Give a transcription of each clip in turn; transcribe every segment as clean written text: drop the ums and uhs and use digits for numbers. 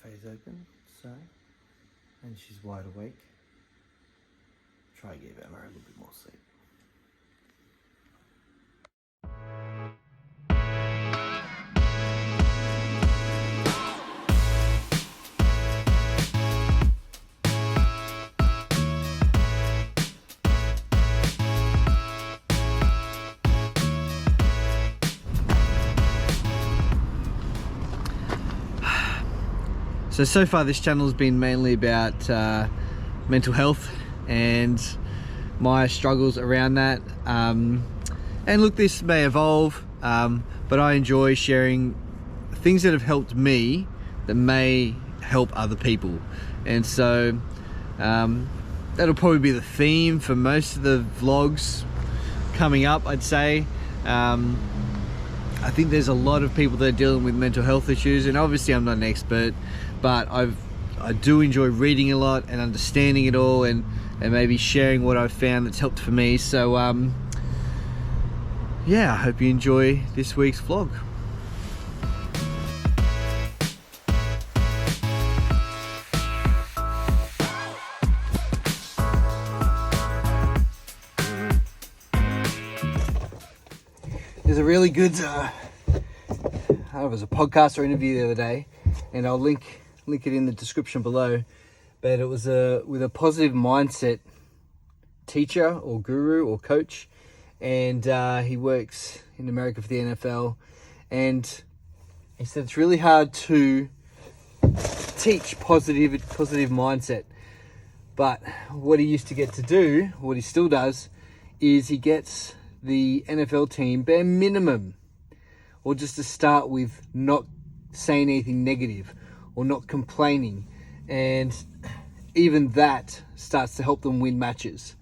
eyes open, so, and she's wide awake. Try to give Emma a little bit more sleep. So far this channel has been mainly about mental health and my struggles around that. And look, this may evolve, but I enjoy sharing things that have helped me that may help other people. And so that'll probably be the theme for most of the vlogs coming up, I'd say. I think there's a lot of people that are dealing with mental health issues, and obviously I'm not an expert, but I do enjoy reading a lot and understanding it all, and maybe sharing what I've found that's helped for me. So yeah, I hope you enjoy this week's vlog. There's a really good, I don't know, it was a podcast or interview the other day, and I'll link it in the description below, but it was with a positive mindset teacher or guru or coach, and he works in America for the NFL, and he said it's really hard to teach positive mindset, but what he used to get to do, what he still does, is he gets the NFL team bare minimum, or just to start with, not saying anything negative or not complaining, and even that starts to help them win matches.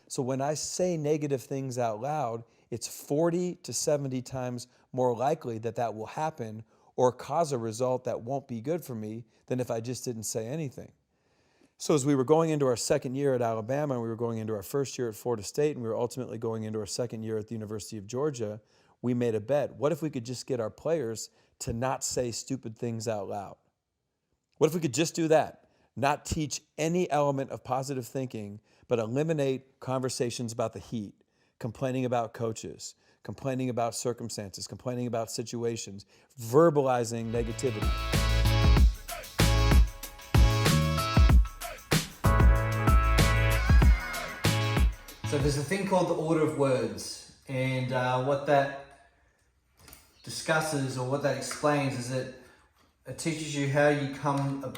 So when I say negative things out loud, it's 40 to 70 times more likely that that will happen or cause a result that won't be good for me than if I just didn't say anything. So as we were going into our second year at Alabama, and we were going into our first year at Florida State, and we were ultimately going into our second year at the University of Georgia, we made a bet. What if we could just get our players to not say stupid things out loud? What if we could just do that? Not teach any element of positive thinking, but eliminate conversations about the heat, complaining about coaches, complaining about circumstances, complaining about situations, verbalizing negativity. So there's a thing called the order of words, and what that discusses, or what that explains, is that it teaches you how you come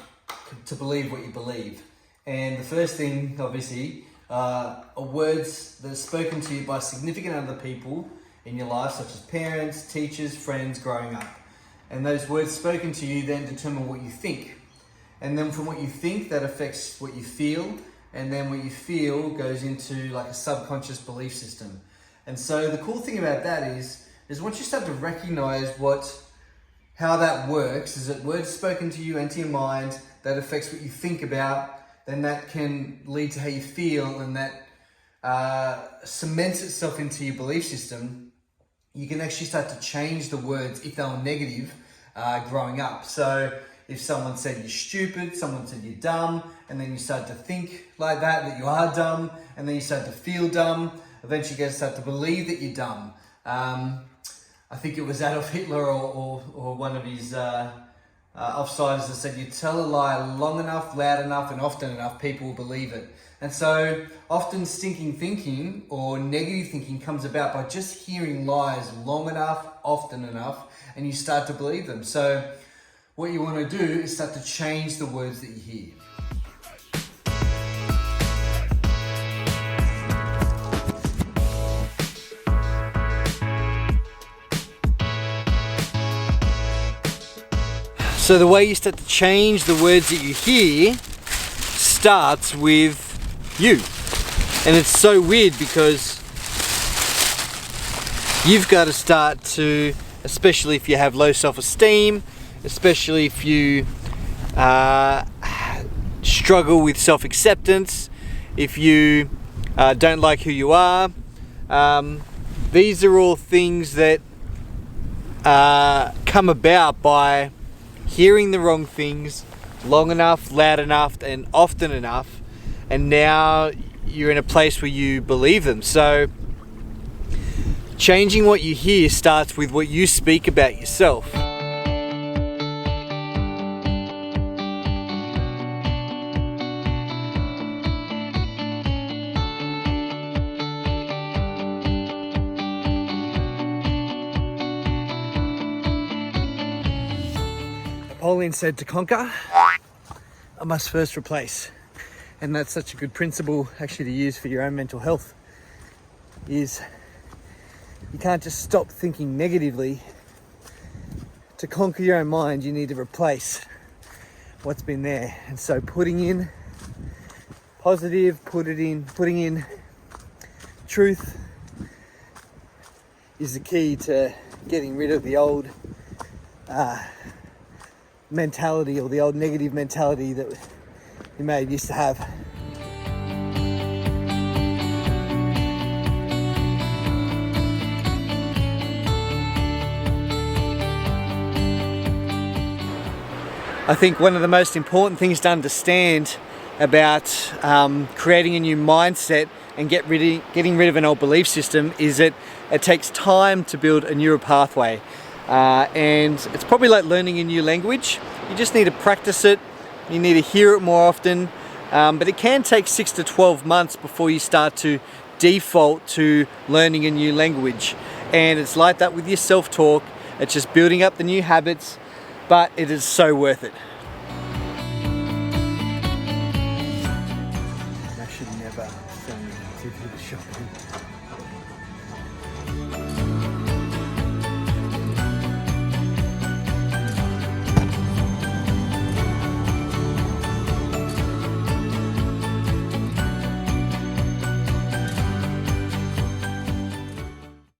to believe what you believe. And the first thing, obviously, are words that are spoken to you by significant other people in your life, such as parents, teachers, friends growing up. And those words spoken to you then determine what you think. And then from what you think, that affects what you feel. And then what you feel goes into like a subconscious belief system. And so the cool thing about that is once you start to recognize how that works, is that words spoken to you and to your mind that affects what you think about, then that can lead to how you feel, and that cements itself into your belief system. You can actually start to change the words if they were negative growing up. So if someone said you're stupid, someone said you're dumb, and then you start to think like that you are dumb, and then you start to feel dumb, eventually you start to believe that you're dumb. I think it was Adolf Hitler or one of his offsiders that said, you tell a lie long enough, loud enough, and often enough, people will believe it. And so often stinking thinking or negative thinking comes about by just hearing lies long enough, often enough, and you start to believe them. So what you want to do is start to change the words that you hear. So the way you start to change the words that you hear starts with you. And it's so weird because you've got to start to, especially if you have low self-esteem, especially if you struggle with self-acceptance, if you don't like who you are, these are all things that come about by hearing the wrong things, long enough, loud enough, and often enough, and now you're in a place where you believe them. So changing what you hear starts with what you speak about yourself. Napoleon said, to conquer, I must first replace. And that's such a good principle actually to use for your own mental health, is you can't just stop thinking negatively. To conquer your own mind, you need to replace what's been there. And so putting in positive, putting in truth is the key to getting rid of the old mentality, or the old negative mentality that you may have used to have. I think one of the most important things to understand about creating a new mindset and getting rid of an old belief system is that it takes time to build a neural pathway. And it's probably like learning a new language. You just need to practice it, you need to hear it more often, but it can take 6 to 12 months before you start to default to learning a new language. And it's like that with your self-talk. It's just building up the new habits, but it is so worth it.